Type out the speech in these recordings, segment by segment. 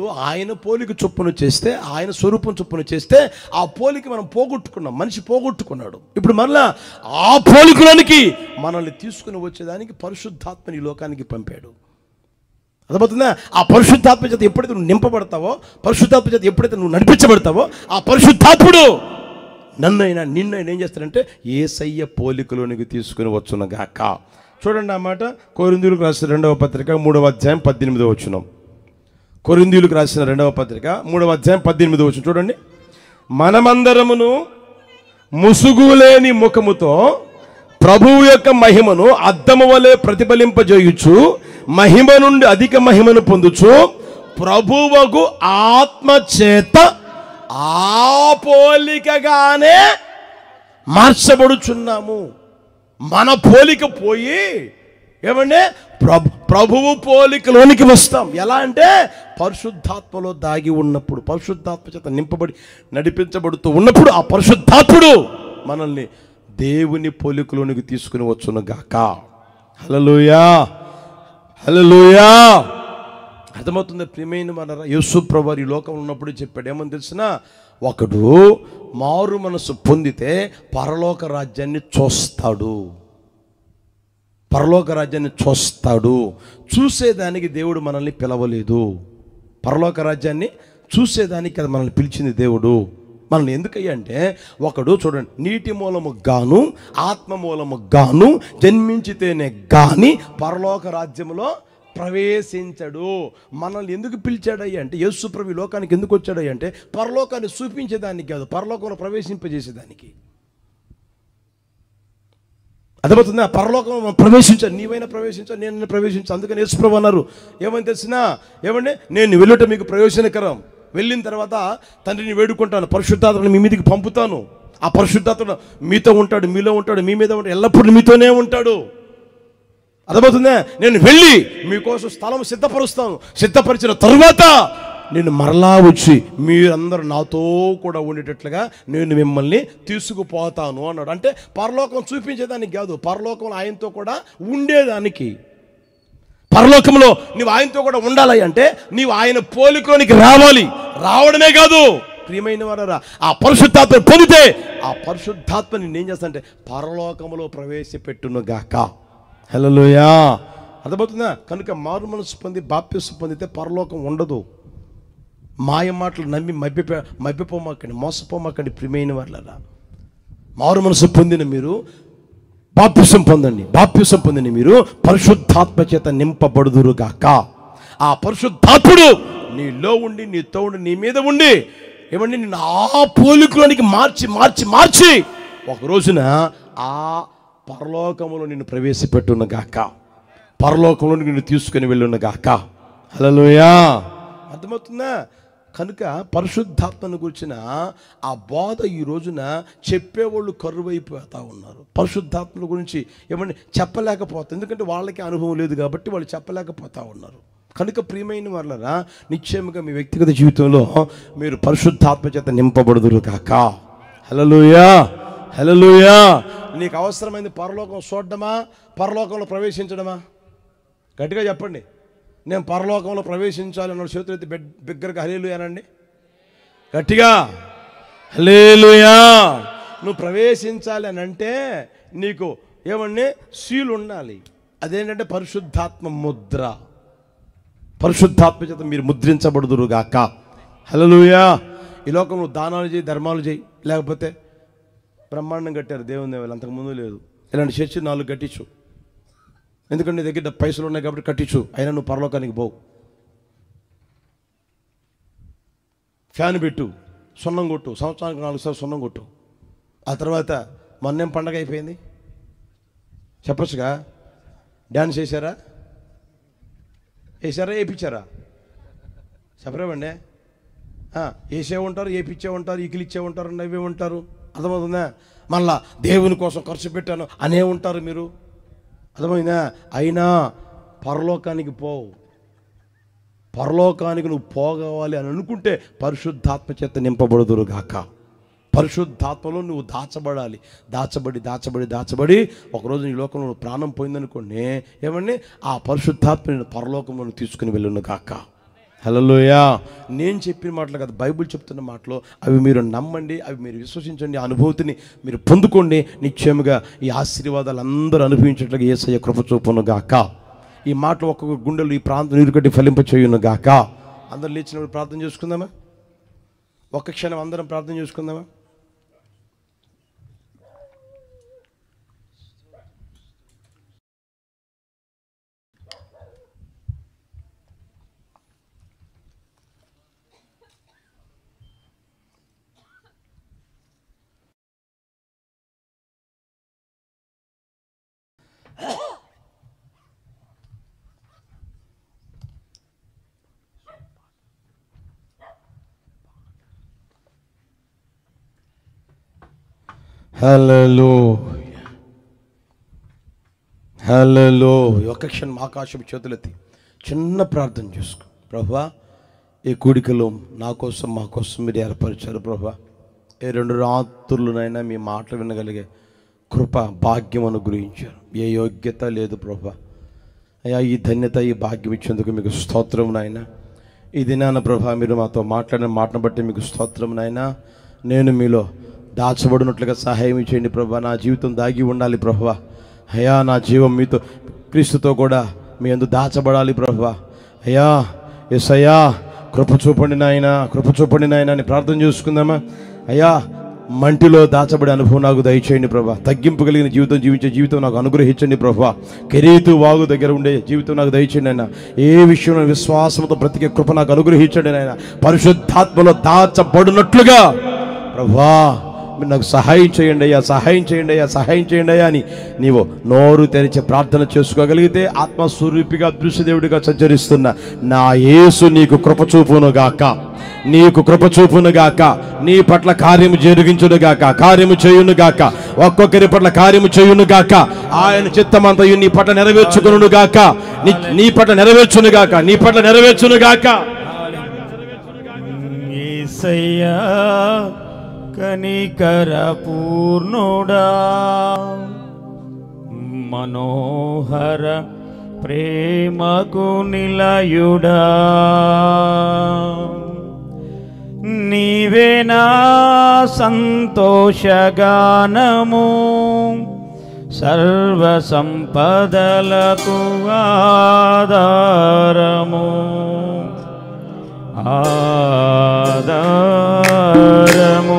ఆయన పోలిక చొప్పున చేస్తే, ఆయన స్వరూపం చొప్పున చేస్తే ఆ పోలిక మనం పోగొట్టుకున్నాం. మనిషి పోగొట్టుకున్నాడు. ఇప్పుడు మరలా ఆ పోలికలోనికి మనల్ని తీసుకుని వచ్చేదానికి పరిశుద్ధాత్మని ఈ లోకానికి పంపాడు. అర్థమవుతుందా? ఆ పరిశుద్ధాత్మ చేత ఎప్పుడైతే నువ్వు నింపబడతావో, పరిశుద్ధాత్మ చేత ఎప్పుడైతే నువ్వు నడిపించబడతావో, ఆ పరిశుద్ధాత్ముడు నన్నైనా నిన్నైనా ఏం చేస్తాడంటే యేసయ్య పోలికలోనికి తీసుకుని వచ్చునగాక. చూడండి ఆ మాట. కొరింథీయులకు రాసిన 2వ పత్రిక 3వ అధ్యాయం 18వ వచనం. కొరింథీయులకు రాసిన 2వ పత్రిక 3వ అధ్యాయం 18వ వచనం చూడండి. మనమందరమును ముసుగులేని ముఖముతో ప్రభువు యొక్క మహిమను అద్దము వలె ప్రతిఫలింపజేయుచు మహిమ నుండి అధిక మహిమను పొందుచు ప్రభువుకు ఆత్మ చేత ఆ పోలికగానే మార్చబడుచున్నాము. మన పోలిక పోయి ఏమంటే ప్రభువు పోలికలోనికి వస్తాం. ఎలా అంటే పరిశుద్ధాత్మలో దాగి ఉన్నప్పుడు, పరిశుద్ధాత్మ చేత నింపబడి నడిపించబడుతూ ఉన్నప్పుడు ఆ పరిశుద్ధాత్ముడు మనల్ని దేవుని పోలికలోనికి తీసుకుని వచ్చునుగాక. హల్లెలూయా, హల్లెలూయా. అర్థమవుతుంది ప్రియమైన మన యేసు ప్రభువు ఈ లోకంలో ఉన్నప్పుడు చెప్పాడు ఏమని తెలిసినా, ఒకడు మారు మనసు పొందితే పరలోక రాజ్యాన్ని చూస్తాడు. పరలోక రాజ్యాన్ని చూస్తాడు. చూసేదానికి దేవుడు మనల్ని పిలవలేదు. పరలోక రాజ్యాన్ని చూసేదానికి అది మనల్ని పిలిచింది దేవుడు. మనల్ని ఎందుకయ్యా అంటే, ఒకడు చూడండి, నీటి మూలము గాను ఆత్మ మూలము గాను జన్మించితేనే గాని పరలోక రాజ్యంలో ప్రవేశించడు. మనల్ని ఎందుకు పిలిచాడయ్యా అంటే, యేసు ప్రభు లోకానికి ఎందుకు వచ్చాడయ్యా అంటే పరలోకాన్ని చూపించేదానికి కాదు, పరలోకంలో ప్రవేశింపజేసేదానికి. అర్థమవుతుందా? పరలోకంలో ప్రవేశించాను, నీవైనా ప్రవేశించాను, నేను ప్రవేశించాను. అందుకని యేసు ప్రభు అన్నారు ఏమని తెలిసినా, ఏమంటే నేను వెళ్ళుట మీకు ప్రయోజనకరం. వెళ్ళిన తర్వాత తండ్రిని వేడుకుంటాను, పరిశుద్ధాత్మని మీ మీదకి పంపుతాను. ఆ పరిశుద్ధాత్మ మీతో ఉంటాడు, మీలో ఉంటాడు, మీ మీద ఉంటాడు, ఎల్లప్పుడూ మీతోనే ఉంటాడు. అర్థమవుతుందా? నేను వెళ్ళి మీకోసం స్థలం సిద్ధపరుస్తాను. సిద్ధపరిచిన తరువాత నేను మరలా వచ్చి మీరందరూ నాతో కూడా ఉండేటట్లుగా నేను మిమ్మల్ని తీసుకుపోతాను అన్నాడు. అంటే పరలోకం చూపించేదానికి కాదు, పరలోకంలో ఆయనతో కూడా ఉండేదానికి. పరలోకంలో నీవు ఆయనతో కూడా ఉండాలి అంటే నీవు ఆయన పోలికలోనికి రావాలి. రావడమే కాదు ప్రియమైన వారా, ఆ పరిశుద్ధాత్మ పొందితే ఆ పరిశుద్ధాత్మ నేను ఏం చేస్తా అంటే పరలోకంలో ప్రవేశపెట్టునుగాక. హల్లెలూయా. అర్థమవుతుందా? కనుక మారు మనసు పొంది బాప్తిసం పొందితే పరలోకం ఉండదు. మాయ మాటలు నమ్మి మభ్యపోమాకండి, మోసపోమాకండి ప్రియమైన వాళ్ళరా. మారు మనసు పొందిన మీరు బాప్తిసం పొందండి. బాప్తిసం పొందిన మీరు పరిశుద్ధాత్మ చేత నింపబడుదురుగాక. ఆ పరిశుద్ధాత్ముడు నీలో ఉండి, నీతో ఉండి, నీ మీద ఉండి ఏమండి నిన్ను ఆ పోలికలోనికి మార్చి మార్చి మార్చి ఒక రోజున ఆ పరలోకములో నిన్ను ప్రవేశపెట్టునుగాక, పరలోకంలో నిన్ను తీసుకుని వెళ్ళునుగాక. హల్లెలూయా. అర్థమవుతుందా? కనుక పరిశుద్ధాత్మను గురించిన ఆ బోధ ఈ రోజున చెప్పేవాళ్ళు కరువైపోతూ ఉన్నారు. పరిశుద్ధాత్మ గురించి ఏమంటే చెప్పలేకపోతారు, ఎందుకంటే వాళ్ళకి అనుభవం లేదు కాబట్టి వాళ్ళు చెప్పలేకపోతూ ఉన్నారు. కనుక ప్రియమైన వాళ్ళరా, నిశ్చయముగా మీ వ్యక్తిగత జీవితంలో మీరు పరిశుద్ధాత్మ చేత నింపబడుదురుగాక. హల్లెలూయా, హల్లెలూయా. నీకు అవసరమైంది పరలోకం చూడడమా, పరలోకంలో ప్రవేశించడమా? గట్టిగా చెప్పండి. నేను పరలోకంలో ప్రవేశించాలి అన్న చేతులు అయితే బిగ్గరగా హల్లెలూయా అనండి. గట్టిగా హల్లెలూయా. నువ్వు ప్రవేశించాలి అని అంటే నీకు ఏమండి సీలు ఉండాలి. అదేంటంటే పరిశుద్ధాత్మ ముద్ర. పరిశుద్ధాత్మ చేత మీరు ముద్రించబడుదురుగాక. హల్లెలూయా. ఈ లోకంలో దానాలు చేయి, ధర్మాలు చేయి, లేకపోతే బ్రహ్మాండం కట్టారు దేవుని దేవాలు, అంతకుముందు లేదు. ఇలాంటి చర్చి 4 కట్టించు, ఎందుకంటే నీ దగ్గర పైసలు ఉన్నాయి కాబట్టి కట్టించు. అయినా నువ్వు పరలోకానికి పోవు. ఫ్యాన్ పెట్టు, సున్నం కొట్టు, సంవత్సరానికి 4 సార్లు సున్నం కొట్టు. ఆ తర్వాత మొన్నేం పండగ అయిపోయింది చెప్పచ్చుగా. డ్యాన్స్ వేసారా? వేసారా? వేయించారా? చెప్పరేమండి. వేసే ఉంటారు, వేయించే ఉంటారు, ఈకిలిచ్చే ఉంటారు, నవ్వే ఉంటారు. అర్థమవుతుందా? మళ్ళా దేవుని కోసం ఖర్చు పెట్టాను అనే ఉంటారు మీరు. అర్థమైందా? అయినా పరలోకానికి పోవు. పరలోకానికి నువ్వు పోగవాలి అని అనుకుంటే పరిశుద్ధాత్మ చేత నింపబడుదురుగాక. పరిశుద్ధాత్మలో నువ్వు దాచబడాలి. దాచబడి దాచబడి దాచబడి ఒకరోజు నీ లోకంలో ప్రాణం పోయిందనుకోండి, ఏమండి ఆ పరిశుద్ధాత్మ నేను పరలోకంలో తీసుకుని వెళ్ళును కాక. హల్లెలూయా. నేను చెప్పిన మాటలు కాదు, బైబిల్ చెప్తున్న మాటలు. అవి మీరు నమ్మండి, అవి మీరు విశ్వసించండి, అనుభూతిని మీరు పొందుకోండి. నిశ్చయముగా ఈ ఆశీర్వాదాలు అందరూ అనుభవించేట్లుగా యేసయ్య కృప చూపును గాక. ఈ మాటలు ఒక్కొక్క గుండెలు ఈ ప్రాంతం నీరు కట్టి ఫలింప చేయును గాక. అందరూ లేచినప్పుడు ప్రార్థన చేసుకుందామా? ఒక్క క్షణం అందరం ప్రార్థన చేసుకుందామా? హల్లెలూయా, హల్లెలూయా. ఒక్క క్షణం ఆకాశం చేతులెత్తి చిన్న ప్రార్థన చేసుకో. ప్రభువా, ఈ కూడికలో నా కోసం మా కోసం మీరు ఏర్పరిచారు ప్రభువా. ఏ 2 రాత్రులనైనా మీ మాటలు వినగలిగే కృప భాగ్యం అనుగ్రహించారు. ఏ యోగ్యత లేదు ప్రభువా. అయ్యా, ఈ ధన్యత ఈ భాగ్యం ఇచ్చేందుకు మీకు స్తోత్రం నాయన. ఈ దినాన ప్రభువా మీరు మాతో మాట్లాడిన మాటను బట్టి మీకు స్తోత్రం నాయన. నేను మీలో దాచబడినట్లుగా సహాయం చేయండి ప్రభువా. నా జీవితం దాగి ఉండాలి ప్రభువా. అయ్యా, నా జీవం మీతో క్రీస్తుతో కూడా మీ యందు దాచబడాలి ప్రభువా. అయ్యా, యేసయ్యా కృప చూపండి నాయన, కృప చూపండి నాయన అని ప్రార్థన చేసుకుందామా? అయ్యా, మంటిలో దాచబడే అనుభవం నాకు దయచేయండి ప్రభువా. తగ్గింపు కలిగిన జీవితం జీవించే జీవితం నాకు అనుగ్రహించండి ప్రభువా. కెరీతు వాగు దగ్గర ఉండే జీవితం నాకు దయచేయండి ఆయన. ఏ విషయంలో విశ్వాసంతో బ్రతికే కృప నాకు అనుగ్రహించండి నాయన. పరిశుద్ధాత్మలో దాచబడినట్లుగా ప్రభువా మీరు నాకు సహాయం చేయండి అయ్యా, సహాయం చేయండి అయ్యా, సహాయం చేయండి అయ్యా అని నీవు నోరు తెరిచి ప్రార్థన చేసుకోగలిగితే ఆత్మస్వరూపిగా అదృశ్యదేవుడిగా సంచరిస్తున్న నా యేసు నీకు కృప చూపును గాక, నీకు కృప చూపును గాక, నీ పట్ల కార్యము జరిగించును గాక, కార్యము చేయును గాక, ఒక్కొక్కరి పట్ల కార్యము చేయును గాక. ఆయన చిత్తమంతయు నీ పట్ల నెరవేర్చుకును గాక, నీ పట్ల నెరవేర్చును గాక, నీ పట్ల నెరవేర్చును గాక. యేసయ్యా కనికర పూర్ణుడా, మనోహర ప్రేమకు నిలయుడా, నీవే నా సంతోషగానము, సర్వ సంపదలకు ఆధారము, ఆధారము.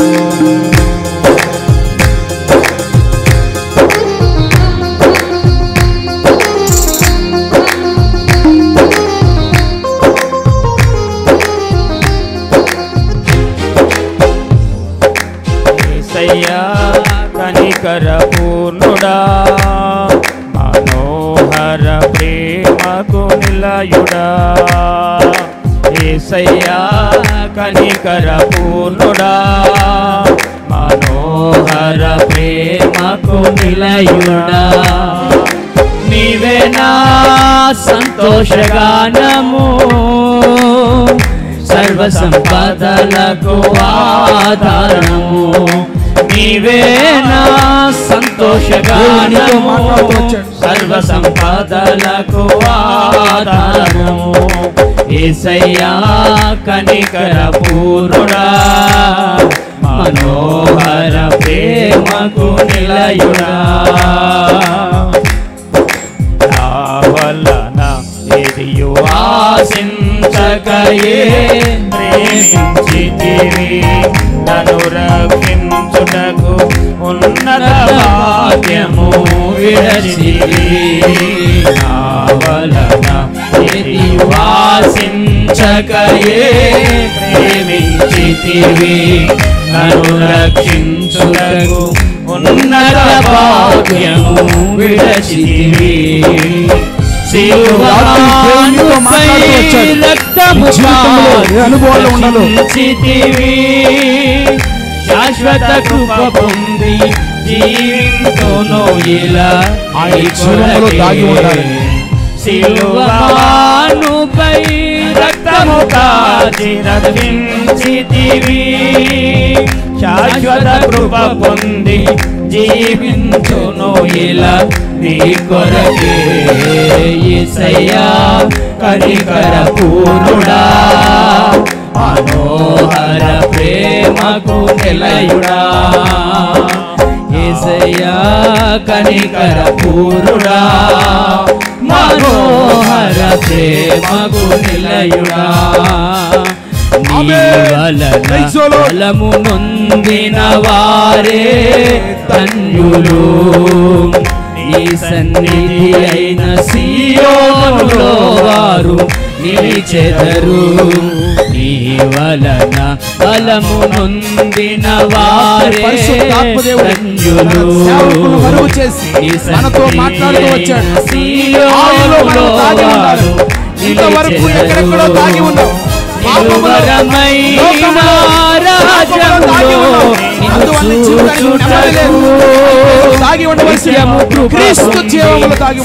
యేసయ్యా కనికర పూర్ణుడా, మనోహర ప్రేమకు నిలయుడా, యేసయ్యా కనికర పూర్ణుడా, మనోహర ప్రేమకు నిలయుడా, నీవే నా సంతోషగానము, సర్వ సంపదలకు ఆధారము, నీవే నా సంతోషగానము, సర్వ సంపదలకు ఆధారము, యేసయ్యా కనికర పూర్ణుడా, మనోహర ప్రేమకు నిలయుడా, నా వలన ఎదియు ఆశించకయే ప్రేమించితివి, నన్ను రక్షించుటకు ఉన్నత భాగ్యము విడచితివి, నా వలన ఎదియు ఆశించకయే ప్రేమించితివి, నన్ను రక్షించుటకు ఉన్నత భాగ్యము విడచితివి, శాశ్వత కృప పొంది జీవింతును ఇలా సిలువనుపై రక్తము కాచి రక్షించితివి, శాశ్వత కృప పొంది జీవించును ఇలా నీ కొరకే యేసయ్యా కనికర పూర్ణుడా మనోహర ప్రేమకు నిలయుడా యేసయ్యా కనికర పూర్ణుడా మనోహర ప్రేమకు నిలయుడా బలము నొందిన వారే ధన్యులు నీ సన్నిధి అయిన సియోనులో వారు నిలిచెదరు నీ వలన బలము నొందిన వారే ధన్యులు మనతో మాట్లాడుతూ వచ్చాడు. సియోనులో వారు ఇంతవరకు ఎక్కడెక్కడో దాగి ఉన్నాం. దాగి ఉండవలసిన క్రీస్తు జీవములు దాగి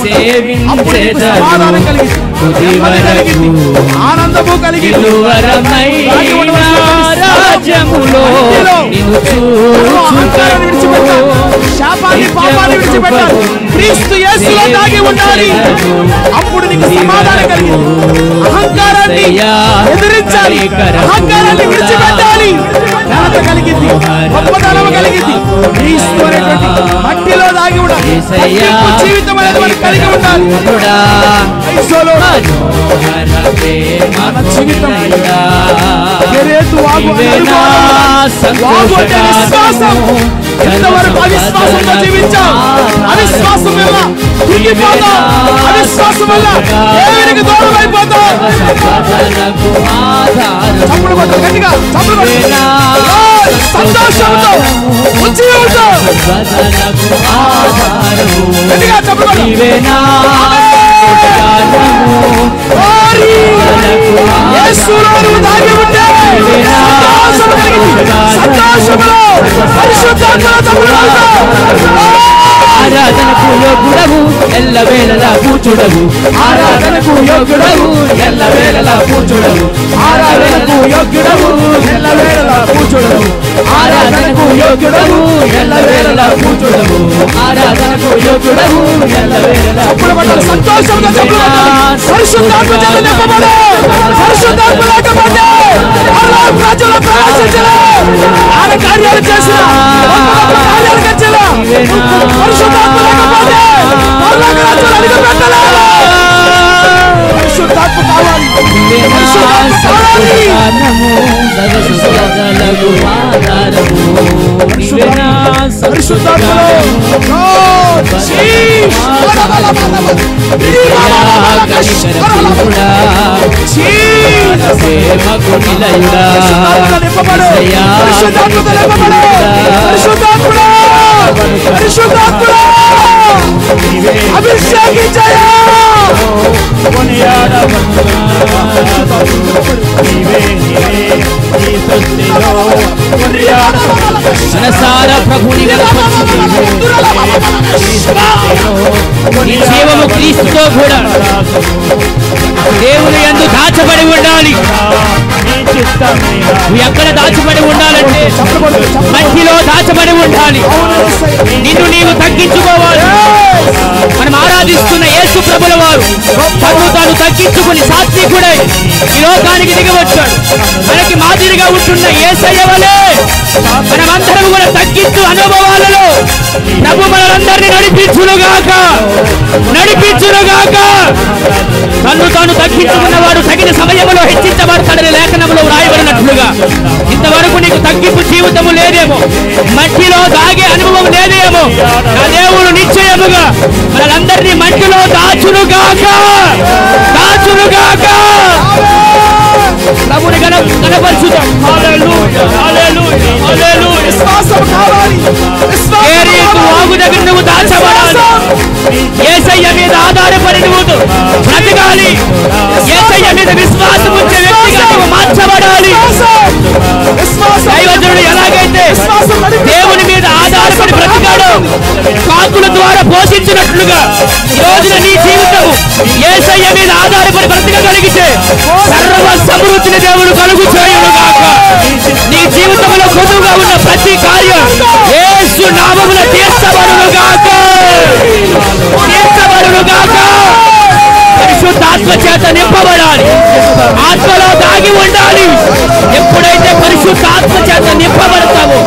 ఆనందము కలిగింది. శాపాన్ని పాపాన్ని విడిచిపెట్టాలి. క్రీస్తు యేసులో దాగి ఉండాలి. అప్పుడు నీకు సమాధానం కలిగింది. అహంకారాన్ని ఎదిరించాలి. అహంకారాన్ని విడిచిపెట్టాలి. ఘనత కలిగింది. గొప్పతనం కలిగింది. క్రీస్తు అనేటువంటి మట్టిలో దాగి ఉండాలి. జీవితం అనేది కలిగి ఉండాలి. మన జీవితం విశ్వాసం. ఎంతవరకు అవిశ్వాసంతో జీవించాం. అవిశ్వాసం వల్ల తిరిగిపోతాం. అవిశ్వాసం వల్ల దేవునికి దూరం అయిపోతాం. చప్పుడు కొట్టు గట్టిగా. చప్పుడు కొట్టు. సంతోషంతో ఉజ్జీవంతో గట్టిగా చప్పుడు కొట్టు. యేసులో దాగి ఉంటే సంతోషములో పరిశుద్ధాత్మలో తప్పులాడుతాం. ఆరాధనకు యోగ్యుడవు ఎల్లవేళలా కూర్చుడవు ఆరాధనకు యోగ్యుడవు ఎల్లవేళలా కూర్చుడవు ఆరాధనకు యోగ్యుడవు ఎల్లవేళలా కూర్చుడవు ఆరాధనకు యోగ్యుడవు ఎల్లవేళలా కూర్చుడవు ఆరాధనకు యోగ్యుడవు ఎల్లవేళలా సంతోషంగా పరిశుద్ధాత్మ చేత నింపబడు. పరిశుద్ధాత్మ లేకపోతే రాజ్యంలో ప్రవేశించలే. ఆయన కార్యాలు చేసిన కార్యాలు చేసిన పరిశుద్ధాత్మ లేకపోతే రాజ్యంలో అడుగు పెట్టలేదు. పరిశుద్ధాత్మ కావాలి. అభిషేకించయా మనసారా ప్రభుని నీ జీవము క్రీస్తుతో కూడా దేవుని యందు దాచబడి ఉండాలి. నువ్వు ఎక్కడ దాచబడి ఉండాలంటే మట్టిలో దాచబడి ఉండాలి. నిన్ను నీవు తగ్గించుకోవాలి. మనం ఆరాధిస్తున్న యేసు ప్రభుల వారు తను తాను తగ్గించుకుని సాత్వికుడై ఈ లోకానికి దిగి వచ్చాడు. మనకి మాదిరిగా ఉంటున్న యేసయ్య వలె మనమందరం కూడా తగ్గించు అనుభవాలలో ప్రభు మనందరినీ నడిపించునుగాక. తను తాను తగ్గించుకున్నవాడు తగిన సమయంలో హెచ్చించబడతాడని లేఖనంలో వ్రాయబడినట్లుగా ఇంతవరకు నీకు తగ్గింపు జీవితము లేదేమో, మట్టిలో దాగే అనుభవం లేదేమో, నా దేవుడు నిశ్చయముగా మనందరినీ మట్టిలో దాచునుగాక. ప్రభుని కనపరుచుదాం. వాగు దగ్గర నువ్వు దాచబడాలి. యేసయ్య మీద ఆధారపడి నువ్వు బ్రతకాలి. యేసయ్య మీద విశ్వాసం ఉంచే వ్యక్తిగా నువ్వు మార్చబడాలి. దైవజనుడు ఎలాగైతే దేవుని మీద ఆధారపడి బ్రతకాడో కాకుల ద్వారా పోషించినట్లుగా ఈ రోజున నీ జీవితం యేసయ్య మీద ఆధారపడి బ్రతకగలిగితే సర్వ సమృద్ధిని దేవుడు కలుగు చేయునుగాక. నీ జీవితంలో కొదువుగా ఉన్న ప్రతి కార్యం యేసు నామమున ఆత్మ చేత నింపబడాలి, ఆత్మలో దాగి ఉండాలి. ఎప్పుడైతే పరిశుద్ధ ఆత్మ చేత నింపబడతావో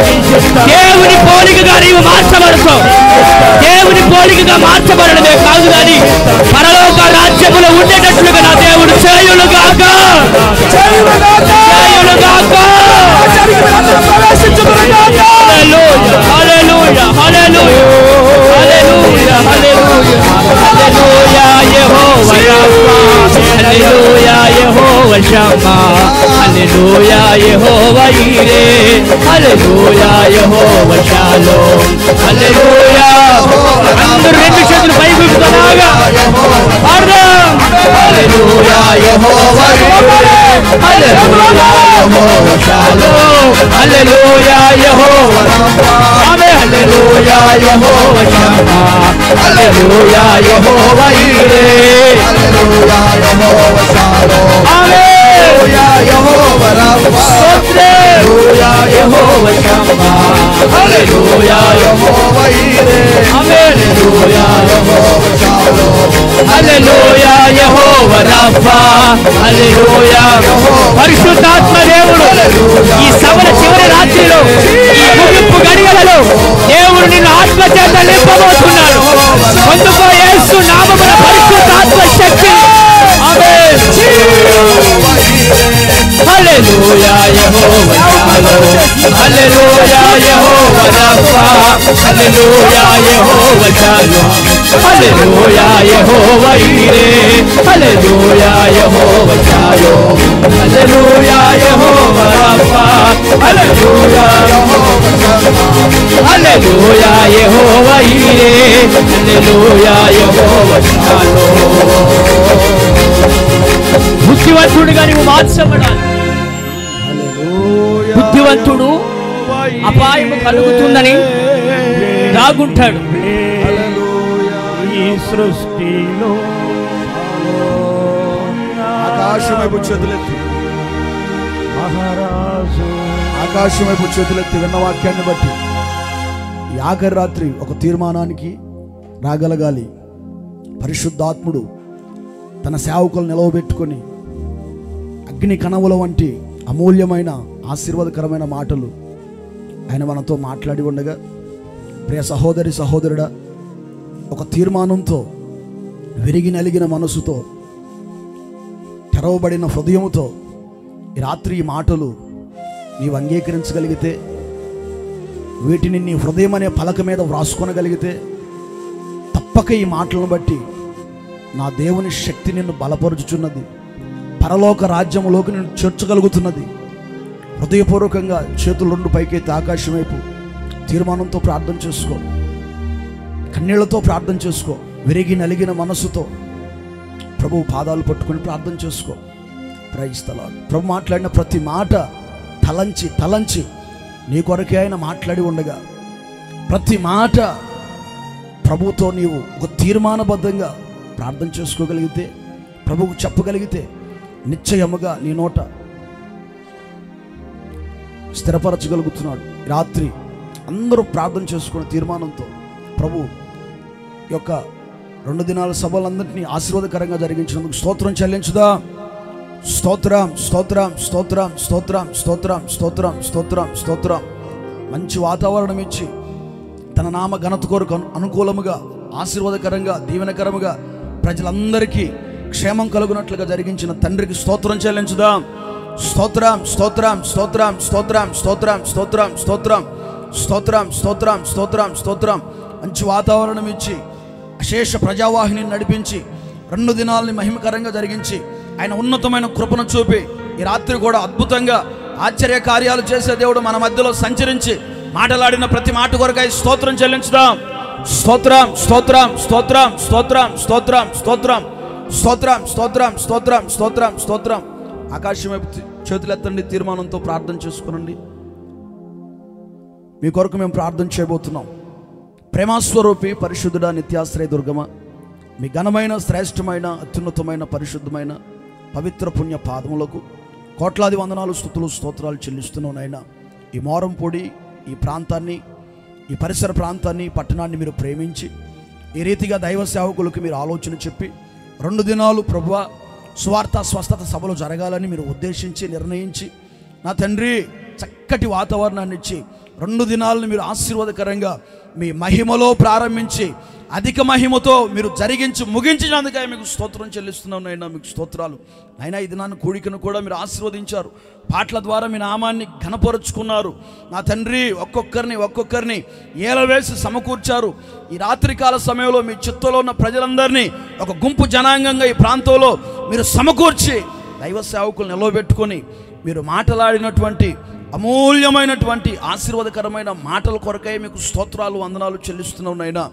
దేవుని పోలికగా నీవు మార్చబడతావు. దేవుని పోలికగా మార్చబడడమే కాదు కానీ పరలోక రాజ్యములో ఉండేటట్లుగా నా దేవుడు చేయునుగాక, చేయునుగాక. హల్లెలూయా, హల్లెలూయా, హల్లెలూయా, హల్లెలూయా, హల్లెలూయా, హల్లెలూయా. యెహోవా రబ్బా, హల్లెలూయా. యెహోవా షమ్మా, హల్లెలూయా. యెహోవా ఈరే, హల్లెలూయా. యెహోవా షాలోమ్, హల్లెలూయా. అందరూ రెండు చేతులు పైకి ఎత్తుతాగా పాడదాం. హల్లెలూయా. యెహోవా ఈరే, హల్లెలూయా. యెహోవా షాలోమ్, హల్లెలూయా. యెహోవా రబ్బా, హల్లెలూయా. యెహోవా షమ్మా, హల్లెలూయా. యెహోవా ఈరే, హల్లెలూయా. యెహోవా షాలోమ్, హల్లెలూయా. యెహోవా రబ్బా, హల్లెలూయా. యెహోవా షమ్మా, హల్లెలూయా. యెహోవా ఈరే, హల్లెలూయా. యెహోవా షాలోమ్, హల్లెలూయా. యెహోవా రబ్బా, హల్లెలూయా. పరిశుద్ధాత్మ దేవుడు ఈ సభల చివరి రాత్రిలో, ఈ ముగింపు గడియలలో దేవుడు నిన్ను ఆత్మ చేత నింపబోతున్నాడు. పొందుకో యేసు నామమున పరిశుద్ధాత్మ శక్తి. ఆమేన్. హల్లెలూయా. యెహోవా షాలోమ్, హల్లెలూయా. యెహోవా రబ్బా, హల్లెలూయా. యెహోవా షాలోమ్, హల్లెలూయా. యెహోవా ఈరే, హల్లెలూయా. యెహోవా షాలోమ్, హల్లెలూయా. యెహోవా రబ్బా, హల్లెలూయా. హల్లెలూయా. యెహోవా ఈరే, హల్లెలూయా. యెహోవా షాలోమ్. బుద్ధివంతుడిగా నీవు మార్చబడాలి. బుద్ధివంతుడు అపాయము కలుగుతుందని దాగుంటాడు. ఈ సృష్టిలో ఆకాశం వైపు చేతులెత్తి, మహారాజు ఆకాశం వైపు చేతులెత్తి విన్న వాక్యాన్ని బట్టి ఈ ఆఖరి రాత్రి ఒక తీర్మానానికి రాగలగాలి. పరిశుద్ధాత్ముడు తన సేవకులు నిలవబెట్టుకొని అగ్ని కణముల వంటి అమూల్యమైన ఆశీర్వాదకరమైన మాటలు ఆయన మనతో మాట్లాడి ఉండగా, ప్రియ సహోదరి సహోదరుడా, ఒక తీర్మానంతో, విరిగి నలిగిన మనసుతో, తెరవబడిన హృదయముతో ఈ రాత్రి ఈ మాటలు నీవు అంగీకరించగలిగితే, వీటిని నీ హృదయం అనే పలక మీద వ్రాసుకొనగలిగితే, తప్పక ఈ మాటలను బట్టి నా దేవుని శక్తి నిన్ను బలపరుచుచున్నది, పరలోక రాజ్యములోకి నిన్ను చేర్చగలుగుతున్నది. హృదయపూర్వకంగా చేతులు రెండు పైకెత్తి ఆకాశం వైపు తీర్మానంతో ప్రార్థన చేసుకో, కన్నీళ్లతో ప్రార్థన చేసుకో, విరిగి నలిగిన మనసుతో ప్రభు పాదాలు పట్టుకొని ప్రార్థన చేసుకో. Praise the lord. ప్రభు మాట్లాడిన ప్రతి మాట తలంచి తలంచి నీ కొరకే ఆయన మాట్లాడి ఉండగా, ప్రతి మాట ప్రభుతో నీవు ఒక తీర్మానబద్ధంగా ప్రార్థన చేసుకోగలిగితే, ప్రభువుకు చెప్పగలిగితే, నిశ్చయముగా నీ నోట స్థిరపరచగలుగుతున్నాడు. రాత్రి అందరూ ప్రార్థన చేసుకున్న తీర్మానంతో ప్రభు యొక్క 2 దినాల సభలందరినీ ఆశీర్వాదకరంగా జరిగించినందుకు స్తోత్రం చెల్లించుదా. స్తోత్రం, స్తోత్రం, స్తోత్రం, స్తోత్రం, స్తోత్రం, స్తోత్రం, స్తోత్రం, స్తోత్రం. మంచి వాతావరణం ఇచ్చి తన నామ ఘనత కొరకు అనుకూలముగా, ఆశీర్వాదకరంగా, దీవెనకరముగా ప్రజలందరికీ క్షేమం కలుగునట్లుగా జరిగించిన తండ్రికి స్తోత్రం చెల్లించుదాం. స్తోత్రం, స్తోత్రం, స్తోత్రం, స్తోత్రం, స్తోత్రం, స్తోత్రం, స్తోత్రం, స్తోత్రం, స్తోత్రం, స్తోత్రం, స్తోత్రం. మంచి వాతావరణం ఇచ్చి అశేష ప్రజావాహిని నడిపించి 2 దినాలని మహిమకరంగా జరిగించి ఆయన ఉన్నతమైన కృపను చూపి ఈ రాత్రి కూడా అద్భుతంగా ఆశ్చర్య కార్యాలు చేసే దేవుడు మన మధ్యలో సంచరించి మాట్లాడిన ప్రతి మాట కొరకై స్తోత్రం చెల్లించుదాం. స్తోత్రం, స్తోత్రం, స్తోత్రం, స్తోత్రం, స్తోత్రం, స్తోత్రం, స్తోత్రం, స్తోత్రం, స్తోత్రం, స్తోత్రం, స్తోత్రం. ఆకాశం వైపు చేతులెత్తండి, తీర్మానంతో ప్రార్థన చేసుకునండి. మీ కొరకు మేము ప్రార్థన చేయబోతున్నాం. ప్రేమాస్వరూపి పరిశుద్ధుడా, నిత్యాశ్రయ దుర్గమ, మీ ఘనమైన, శ్రేష్టమైన, అత్యున్నతమైన, పరిశుద్ధమైన పవిత్ర పుణ్య పాదములకు కోట్లాది వందనాలు, స్తుతులు, స్తోత్రాలు చెల్లిస్తున్నాం. నాయనా, ఈ మోరంపూడి, ఈ ప్రాంతాన్ని, ఈ పరిసర ప్రాంతాన్ని, పట్టణాన్ని మీరు ప్రేమించి ఈ రీతిగా దైవ సేవకులకు మీరు ఆలోచన చెప్పి 2 దినాలు ప్రభువా సువార్త స్వస్థత సభలు జరగాలని మీరు ఉద్దేశించి నిర్ణయించి నా తండ్రి చక్కటి వాతావరణాన్ని ఇచ్చి 2 దినాలను మీరు ఆశీర్వాదకరంగా మీ మహిమలో ప్రారంభించి అధిక మహిమతో మీరు జరిగించి ముగించినందుకే మీకు స్తోత్రం చెల్లిస్తున్నాం నైనా. మీకు స్తోత్రాలు నైనా. ఈ దినాన్ని కూడికను కూడా మీరు ఆశీర్వదించారు. పాటల ద్వారా మీ నామాన్ని ఘనపరుచుకున్నారు నా తండ్రి. ఒక్కొక్కరిని ఏలవేసి సమకూర్చారు. ఈ రాత్రికాల సమయంలో మీ చిత్తలో ఉన్న ప్రజలందరినీ ఒక గుంపు జనాంగంగా ఈ ప్రాంతంలో మీరు సమకూర్చి దైవ సేవకులు నిలవబెట్టుకొని మీరు మాట్లాడినటువంటి అమూల్యమైనటువంటి ఆశీర్వాదకరమైన మాటల కొరకై మీకు స్తోత్రాలు వందనాలు చెల్లిస్తున్నాం నైనా.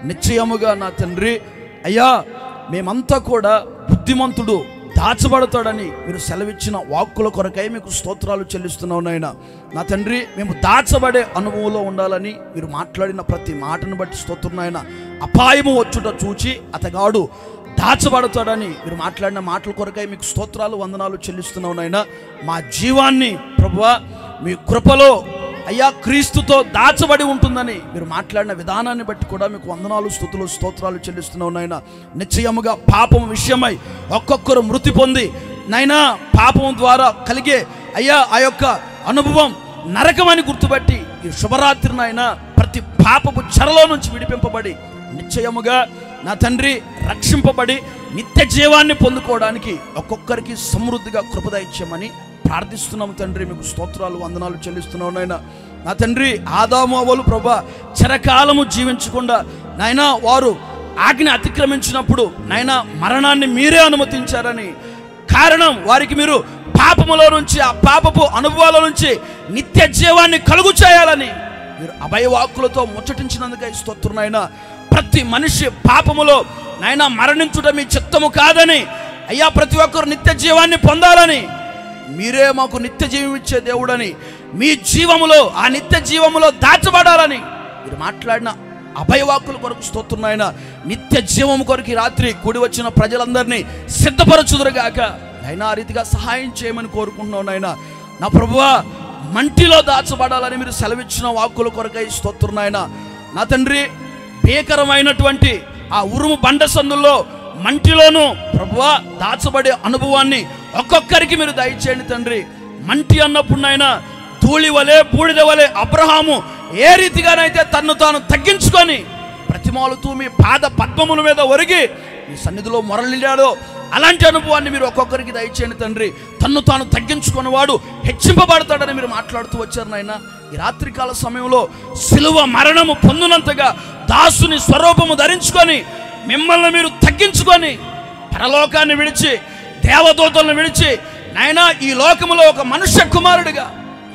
నిశ్చయముగా నా తండ్రి అయ్యా, మేమంతా కూడా బుద్ధిమంతుడు దాచబడతాడని మీరు సెలవిచ్చిన వాక్కుల కొరకై మీకు స్తోత్రాలు చెల్లిస్తున్నాం నైనా. నా తండ్రి మేము దాచబడే అనుభవంలో ఉండాలని మీరు మాట్లాడిన ప్రతి మాటను బట్టి స్తోత్రం నాయనా. అపాయము వచ్చుట చూచి అతగాడు దాచబడతాడని మీరు మాట్లాడిన మాటల కొరకై మీకు స్తోత్రాలు వందనాలు చెల్లిస్తున్నాం నాయనా. మా జీవాన్ని ప్రభువా మీ కృపలో అయ్యా క్రీస్తుతో దాచబడి ఉంటుందని మీరు మాట్లాడిన విధానాన్ని బట్టి కూడా మీకు వందనాలు స్తుతులు స్తోత్రాలు చెల్లిస్తున్నాం నాయనా. నిశ్చయముగా పాపం విషయమై ఒక్కొక్కరు మృతి పొంది నైనా పాపం ద్వారా కలిగే అయ్యా ఆ యొక్క అనుభవం నరకమని గుర్తుపెట్టి ఈ శుభరాత్రి నాయనా ప్రతి పాపపు చెరలో నుంచి విడిపింపబడి నిశ్చయముగా నా తండ్రి రక్షింపబడి నిత్య జీవాన్ని పొందుకోవడానికి ఒక్కొక్కరికి సమృద్ధిగా కృపదయిచ్చమని ప్రార్థిస్తున్నాం తండ్రి. మీకు స్తోత్రాలు వందనాలు చెల్లిస్తున్నాం నాయనా. నా తండ్రి ఆదాము అవ్వలు ప్రభా చిరకాలము జీవించకుండా నాయనా వారు ఆజ్ఞ అతిక్రమించినప్పుడు నాయనా మరణాన్ని మీరే అనుమతించారని కారణం వారికి మీరు పాపములో నుంచి ఆ పాపపు అనుభవాల నుంచి నిత్య జీవాన్ని కలుగు చేయాలని మీరు అభయవాక్కులతో ముచ్చటించినందుకై స్తోత్రం నాయనా. ప్రతి మనిషి పాపములో నాయనా మరణించుట మీ చిత్తము కాదని అయ్యా ప్రతి ఒక్కరు నిత్య జీవాన్ని పొందాలని మీరే మాకు నిత్య జీవం ఇచ్చే దేవుడని మీ జీవములో ఆ నిత్య జీవములో దాచబడాలని మీరు మాట్లాడిన అభయవాక్కుల కొరకు స్తోత్రం నాయనా. నిత్య జీవము కొరకు రాత్రి కూడి వచ్చిన ప్రజలందరినీ సిద్ధపరచుదురుగాక అయినా ఆ రీతిగా సహాయం చేయమని కోరుకుంటున్నాం నాయనా. నా ప్రభువా మంటిలో దాచబడాలని మీరు సెలవిచ్చిన వాక్కుల కొరకై స్తోత్రం నాయనా. నా తండ్రి భీకరమైనటువంటి ఆ ఉరుము బండ సందుల్లో మంటిలోనూ ప్రభువా దాచబడే అనుభవాన్ని ఒక్కొక్కరికి మీరు దయచేయండి తండ్రి. మంటి అన్నప్పుడు నాయనా ధూళి వలె బూడిద వలె అబ్రహాము ఏ రీతిగానైతే తన్ను తాను తగ్గించుకొని ప్రతిమాలుతూ మీ పాద పద్మముల మీద ఒరిగి మీ సన్నిధిలో మొరలిడాడో అలాంటి అనుభవాన్ని మీరు ఒక్కొక్కరికి దయచేయండి తండ్రి. తన్ను తాను తగ్గించుకున్నవాడు హెచ్చింపబడతాడని మీరు మాట్లాడుతూ వచ్చారు నాయన. ఈ రాత్రికాల సమయంలో సిలువ మరణము పొందినంతగా దాసుని స్వరూపము ధరించుకొని మిమ్మల్ని మీరు తగ్గించుకొని పరలోకాన్ని విడిచి దేవదూతలను విడిచి నాయనా ఈ లోకములో ఒక మనుష్య కుమారుడిగా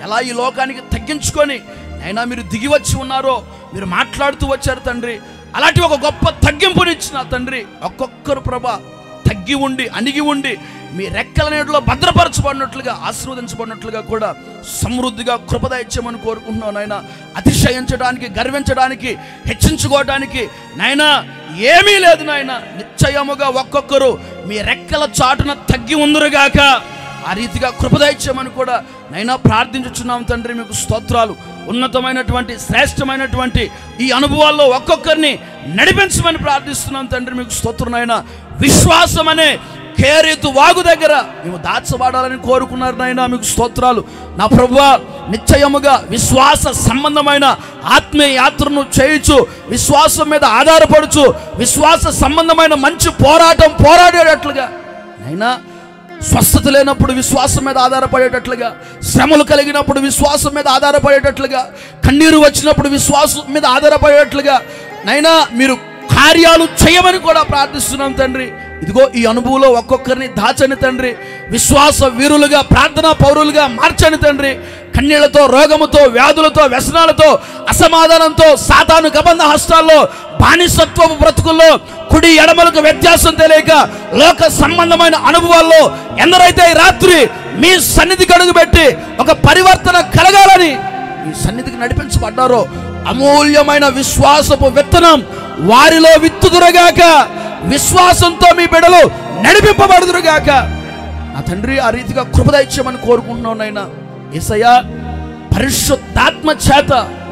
ఎలా ఈ లోకానికి తగ్గించుకొని అయినా మీరు దిగి వచ్చి ఉన్నారో మీరు మాట్లాడుతూ వచ్చారు తండ్రి. అలాంటి ఒక గొప్ప తగ్గింపునిచ్చిన తండ్రి ఒక్కొక్కరు ప్రభా తగ్గి ఉండి అణిగి ఉండి మీ రెక్కల నీడలో భద్రపరచబడినట్లుగా ఆశీర్వదించబడినట్లుగా కూడా సమృద్ధిగా కృపద ఇచ్చామని కోరుకుంటున్నాను నాయన. అతిశయించడానికి గర్వించడానికి హెచ్చించుకోవడానికి నాయనా ఏమీ లేదు నాయన. నిశ్చయముగా ఒక్కొక్కరు మీ రెక్కల చాటున తగ్గి ఉందరుగాక ఆ రీతిగా కృపద ఇచ్చామని కూడా నైనా ప్రార్థించుచున్నాం తండ్రి. మీకు స్తోత్రాలు. ఉన్నతమైనటువంటి శ్రేష్టమైనటువంటి ఈ అనుభవాల్లో ఒక్కొక్కరిని నడిపించమని ప్రార్థిస్తున్నాం తండ్రి. మీకు స్తోత్రం నాయన. విశ్వాసం అనే కేరేతు వాగు దగ్గర మేము దాచబడాలని కోరుకున్నారు నాయన. మీకు స్తోత్రాలు నా ప్రభువా. నిశ్చయముగా విశ్వాస సంబంధమైన ఆత్మీయ యాత్రను చేయుచు విశ్వాసం మీద ఆధారపడుచు విశ్వాస సంబంధమైన మంచి పోరాటం పోరాడేటట్లుగా నైనా స్వస్థత లేనప్పుడు విశ్వాసం మీద ఆధారపడేటట్లుగా, శ్రమలు కలిగినప్పుడు విశ్వాసం మీద ఆధారపడేటట్లుగా, కన్నీరు వచ్చినప్పుడు విశ్వాసం మీద ఆధారపడేటట్లుగా నైనా మీరు కార్యాలు చేయమని కూడా ప్రార్థిస్తున్నాం తండ్రి. ఇదిగో ఈ అనుభవంలో ఒక్కొక్కరిని దాచని తండ్రి. విశ్వాస వీరులుగా ప్రార్థనా పౌరులుగా మార్చని తండ్రి. కన్నీళ్లతో రోగముతో వ్యాధులతో వ్యసనాలతో అసమాధానంతో సాతాను గబంధ హస్తాల్లో బానిసత్వపు బ్రతుకుల్లో కుడి ఎడమలకు వ్యత్యాసం తెలియక లోక సంబంధమైన అనుభవాల్లో ఎందరైతే ఈ రాత్రి మీ సన్నిధికి అడుగుపెట్టి ఒక పరివర్తన కలగాలని మీ సన్నిధికి నడిపించబడ్డారో అమూల్యమైన విశ్వాసపు విత్తనం వారిలో విత్తుదురుగాక. విశ్వాసంతో మీ బిడ్డలు నడిపింపబడుదురుగాక నా తండ్రి. ఆ రీతిగా కృపద ఇచ్చామని కోరుకుంటున్నాం నాయనా. యేసయ్యా పరిశుద్ధాత్మ చేత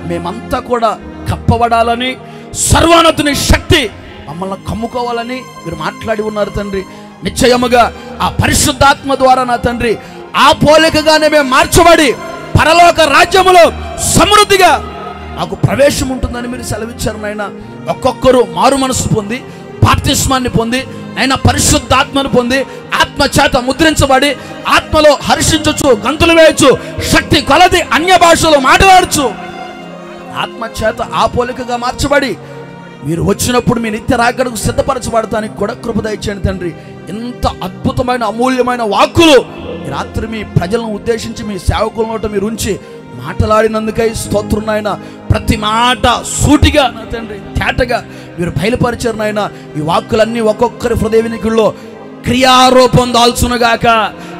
మేమంతా కూడా కప్పబడాలని, సర్వోన్నతుని శక్తి మమ్మల్ని కమ్ముకోవాలని మీరు మాట్లాడి ఉన్నారు తండ్రి. నిశ్చయముగా ఆ పరిశుద్ధాత్మ ద్వారా నా తండ్రి ఆ పోలికగానే మేము మార్చబడి పరలోక రాజ్యములో సమృద్ధిగా మాకు ప్రవేశం ఉంటుందని మీరు సెలవిచ్చారు నాయన. ఒక్కొక్కరు మారు మనసు పొంది బాప్తిస్మాన్ని పొంది నైనా పరిశుద్ధాత్మను పొంది ఆత్మ చేత ముద్రించబడి ఆత్మలో హర్షించచ్చు, గంతులు వేయచ్చు, శక్తి కొలది అన్య భాషలో మాట్లాడచ్చు, ఆత్మ చేత ఆ పోలికగా మార్చబడి మీరు వచ్చినప్పుడు మీ నిత్య రాకడకు సిద్ధపరచబడటానికి కూడా కృప దయచేయండి తండ్రి. ఎంత అద్భుతమైన అమూల్యమైన వాక్కులు ఈ రాత్రి మీ ప్రజలను ఉద్దేశించి మీ సేవకుల నోట మీరు ఉంచి మాట్లాడినందుకై స్తోత్రం నాయన. ప్రతి మాట సూటిగా నా తండ్రి తేటగా మీరు బయలుపరిచారు నాయన. ఈ వాక్కులన్నీ ఒక్కొక్కరి హృదయ వినికిల్లో క్రియారూపం దాల్చునుగాక,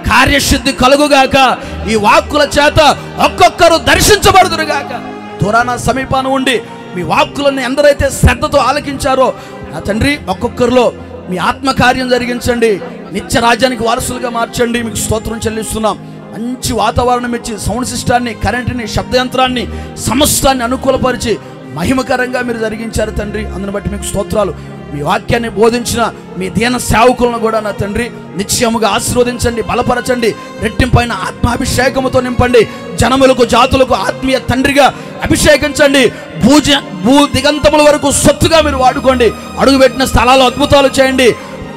కార్యసిద్ధి కలుగుగాక. ఈ వాక్కుల చేత ఒక్కొక్కరు దర్శించబడుదురుగాక. దూరాన సమీపాన ఉండి మీ వాక్కులను ఎందరైతే శ్రద్ధతో ఆలకించారో నా తండ్రి ఒక్కొక్కరిలో మీ ఆత్మకార్యం జరిగించండి, నిత్య రాజ్యానికి వారసులుగా మార్చండి. మీకు స్తోత్రం చెల్లిస్తున్నాం. మంచి వాతావరణం ఇచ్చి సౌండ్ సిస్టాన్ని, కరెంటుని, శబ్దయంత్రాన్ని సమస్తాన్ని అనుకూలపరిచి మహిమకరంగా మీరు జరిగించారు తండ్రి. అందుని బట్టి మీకు స్తోత్రాలు. మీ వాక్యాన్ని బోధించిన మీ దీన సేవకులను కూడా నా తండ్రి నిశ్చయముగా ఆశీర్వదించండి, బలపరచండి, రెట్టింపైన ఆత్మాభిషేకముతో నింపండి. జనములకు జాతులకు ఆత్మీయ తండ్రిగా అభిషేకించండి. భూ దిగంతముల వరకు సొత్తుగా మీరు వాడుకోండి. అడుగుపెట్టిన స్థలాలు అద్భుతాలు చేయండి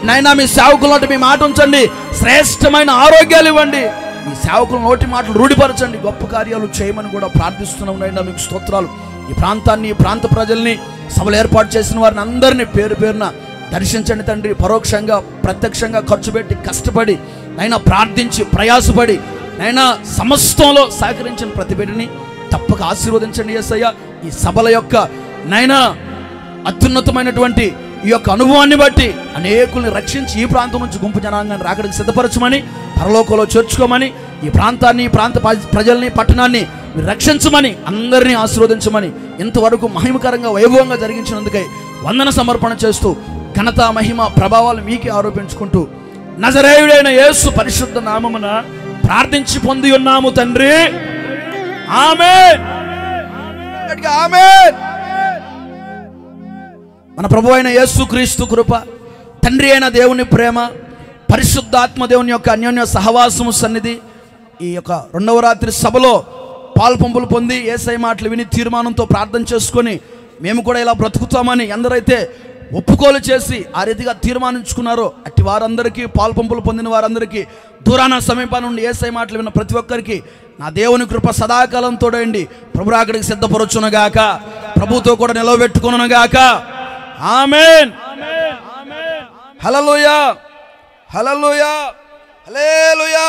నైనా. మీ సేవకుల మీ మాట ఉంచండి. శ్రేష్టమైన ఆరోగ్యాలు ఇవ్వండి. మీ సేవకుల నోటి మాటలు రూఢిపరచండి. గొప్ప కార్యాలు చేయమని కూడా ప్రార్థిస్తున్నాం నైనా. మీకు స్తోత్రాలు. ఈ ప్రాంతాన్ని, ఈ ప్రాంత ప్రజల్ని, సభలు ఏర్పాటు చేసిన వారిని అందరినీ పేరు పేరున దర్శించండి తండ్రి. పరోక్షంగా ప్రత్యక్షంగా ఖర్చు పెట్టి కష్టపడి నైనా ప్రార్థించి ప్రయాసపడి నైనా సమస్తంలో సహకరించిన ప్రతి బిడ్డని తప్పక ఆశీర్వదించండి యేసయ్య. ఈ సభల యొక్క నైనా అత్యున్నతమైనటువంటి ఈ యొక్క అనుభవాన్ని బట్టి అనేకుల్ని రక్షించి ఈ ప్రాంతం నుంచి గుంపు జనాంగాన్ని రాకడానికి సిద్ధపరచమని, పరలోకంలో చేర్చుకోమని, ఈ ప్రాంతాన్ని, ఈ ప్రాంత ప్రజల్ని, పట్టణాన్ని మీరు రక్షించమని, అందరినీ ఆశీర్వదించమని, ఇంతవరకు మహిమకరంగా వైభవంగా జరిగించినందుకై వందన సమర్పణ చేస్తూ ఘనత, మహిమ, ప్రభావాలు మీకే ఆరోపించుకుంటూ నజరేయుడైన యేసు పరిశుద్ధ నామమున ప్రార్థించి పొంది ఉన్నాము తండ్రి. ఆమేన్. ఆమేన్. మన ప్రభు అయిన యేసుక్రీస్తు కృప, తండ్రి అయిన దేవుని ప్రేమ, పరిశుద్ధాత్మ దేవుని యొక్క అన్యోన్య సహవాసము సన్నిధి ఈ యొక్క రెండవ రాత్రి సభలో పాల్పంపులు పొంది యేసయ్య మాటలు విని తీర్మానంతో ప్రార్థన చేసుకొని మేము కూడా ఇలా బ్రతుకుతామని ఎందరైతే ఒప్పుకోలు చేసి ఆ రీతిగా తీర్మానించుకున్నారో అట్టి వారందరికీ, పాల్పంపులు పొందిన వారందరికీ, దూరాన సమీపా నుండి యేసయ్య మాటలు విన్న ప్రతి ఒక్కరికి నా దేవుని కృప సదాకాలం తోడండి. ప్రభు రాకడికి సిద్ధపరచునుగాక, ప్రభుతో కూడా నిలవబెట్టుకొనుగాక. ఆమేన్. హల్లెలూయా, హల్లెలూయా, హల్లెలూయా.